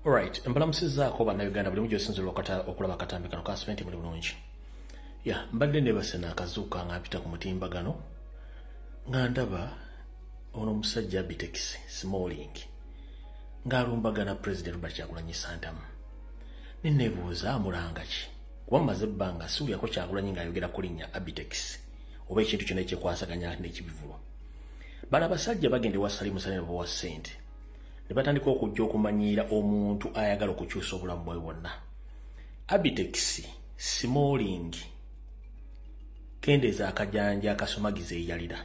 Alright, mbalamusizaako bannayuganda buli mujjo osinzira okulaba akatambi kano ka Sente muli bulungi. Mbadde ndebase n'akazuuka nga mpita ku mutimbagano nga ndaba ono omusajja Abitex Smalling ng'alumbagana President Robert Kyagulanyi Ssentamu. Neneebuuza amulanga ki? Kuba mmaze ebbanga siwulyako Kyagulanyi ng'ayogera ku linnya Abitex oba ekintu kyonna ekyekwasaganya n'ekibivulo. Bano abasajja bagenda ewa Salimu Sale ne bawa ssente. Ne batandika okujja okumanyiira omuntu ayagala okukyusa obulamu bwe bwonna. Abitex Smalling kendeeza akajanja akasumagiza eyalira.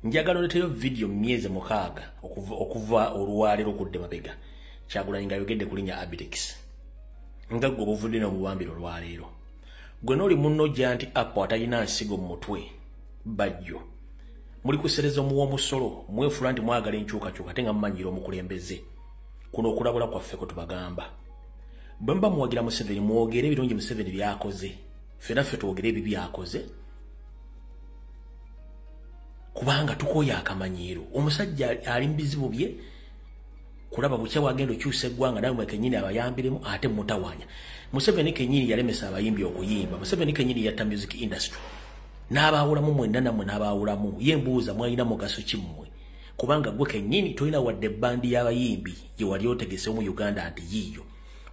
Njagala oleteyo video myezi 6 okuva olwaleero okudde mabega. Kyagulanyi ng'ayogedde ku linnya Abitex. Nga gwe obuvudde n'omuwambiro olwaleero. Gwe n'oli munno Giant Apple atalina nsigo mu mutwe bajjo. Muli kusereza omuwa omusolo mwefula nti mwagala enkyukakyuka ate nga mumanyiira omukulembeze. Kuno okulabula kwaffe kwe tubagamba. Bwe mba muwagira Museveni mwogere ebirungi Museveni byakoze. Ffenna ffe twogere ebibi byakoze. Kubanga tukoya akamanyiiro. Omusajja ali mu bizibu bye kulaba bukya wagenda okyusa eggwanga nawe kenyini abayambiremu ate mutawanya. Museveni kenyini yalemesa abayimbi okuyimba. Museveni kenyini yatta music industry. N'abaawulamu mwenna nammwe n'abaawulamu ye mbuuza mwalina mugaso ki mmwe? Kubanga gwe kennyini tolina wadde bandi y'abayimbi gye wali otegese mu Uganda nti yiiyo.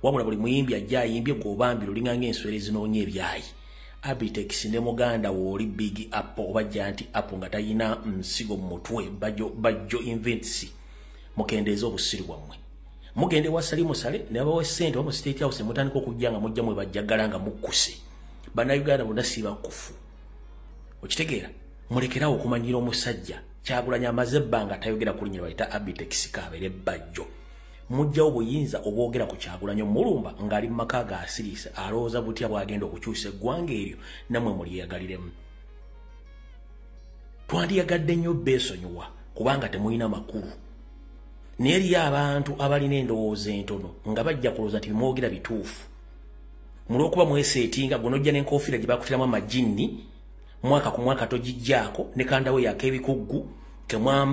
Wabula buli muyimbi ajja ayimbye gw'obambira olinganga enswera ezinoonya ebyayi. Abitex ne muganda w'oli Big Apple oba Giant Apple nga talina nsigo mu mutwe bajjo invents mukendeeza obusiru bwammwe. Mugende wa Salimu Sale ne bawa ssente omu State House mutandika okujja nga mujja mwe bajjagala nga mukkuse. Bannayuganda bonna si bakufu. Okitegeera mulekerawo okumanyira omusajja Kyagulanyi amaze ebbanga tayogera ku linnya bayita Abitex kabeere bajjo. Mujjawo buyinza obwogera ku Kyagulanyi omulumba ng'ali mu maka ga asiriise alowooza butya bwagenda okukyusa eggwanga eryo nammwe mulyeyagaliremu. Twandiyagadde nnyo beesonyiwa kubanga temulina makulu. Naye eriyo abantu abalina endowooza entono nga bajja kulowooza nti mwogera bituufu. Mulw'okuba mweseetinga gonojja n'enkofiira gye bakutiramu amajinni mwaka ku mwaka togijjaako ne kandawe yak'ebikuggu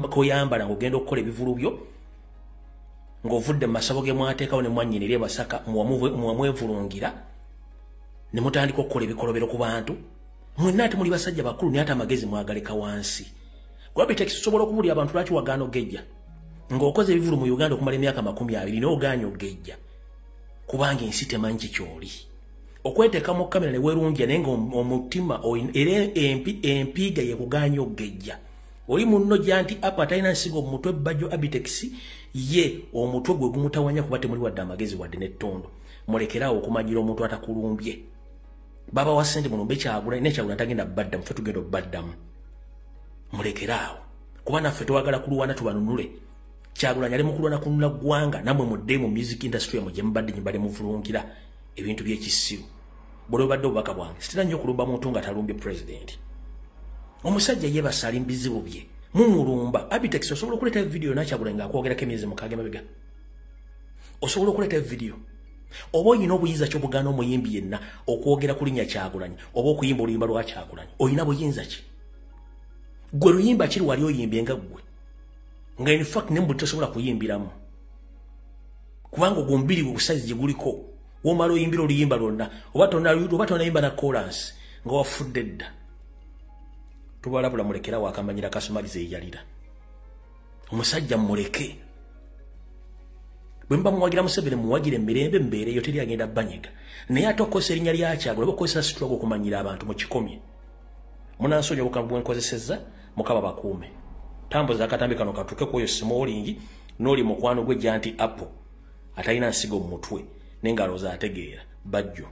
koyambala ng'ogenda okukola ebivulu byo ng'ovudde mu masabo ge mwateekawo ne mwannyinira Masaka mwamwevulungira ne mutandika okukola ebikolobero ku bantu. Mwenna ate muli basajja bakulu naye ate amagezi mwagaleka wansi. Gwe Abitex osobola okubulira abantu lwaki wagaana ogejja ng'okoze ebivulu mu Uganda okumala emyaka 20 n'ogaanya ogejja kubanga ensi temanyi kikyoli. Okweteeka mu kamera ne weerungia naye ng'omutima era empiiga ye kugaanya ogejja. Oli munno Giant Apple atalina nsigo mu mutwe bajjo Abitex ye omutwe gwe gumutawanya kuba temuli wadde amagezi wadde n'ettondo. Mulekerawo okumanyira omuntu atakulumbye. Baba wa ssente mulumbe Kyagulanyi ne Kyagulanyi tagenda baddamu ffe tugenda obbaddamu. Mulekerawo kuba naffe twagala kulwana tubanunule. Kyagulanyi ali mu kulwana kununula ggwanga nammwe mudde mu music industry yamwe gye mubadde nyibale muvulungira ebintu by'ekisiru. Bw'olwo badde obubaka bwange sitera nnyo okulumba muntu nga talumbye president. Omusajja yeebase ali mu bizibu bye mumulumba. Abitex osobola okuleeta video na Kyagulanyi ng'akwogerako emyezi 6 emabega. Osobola okuleeta video oba oyina obuyinza ky'obugaana omuyimbi yenna okwogera ku linnya Kyagulanyi oba okuyimba oluyimba lwa Kyagulanyi oyina buyinza ki? Gwe luyimba kiri wali oyimbye nga ggwe nga in fact nembu tosobola kuyimbiramu kubanga ogumbiri busazi gye guliko womala oyimbira oluyimba lwonna oba tonayimba na chorus nga wafudde dda. Tubalabula mulekerawo akamanyira kasumaliza eyalira. Omusajja muleke. Bwe mba muwagira Museveni muwagire emirembe mbeereyo teri agenda banyega. Naye ate okozesa erinnya lya Kyagulanyi oba okozesa struggle okumanyira abantu mu kikomye. Munansonyiwa obukambwe bwe nkozesezza mukaba bakuume. Tambuza akatambi kano katuuke ku oyo Smalling n'oli mukwano gwe Giant Apple atalina nsigo mu mutwe n'engalooza ategeera bajjo.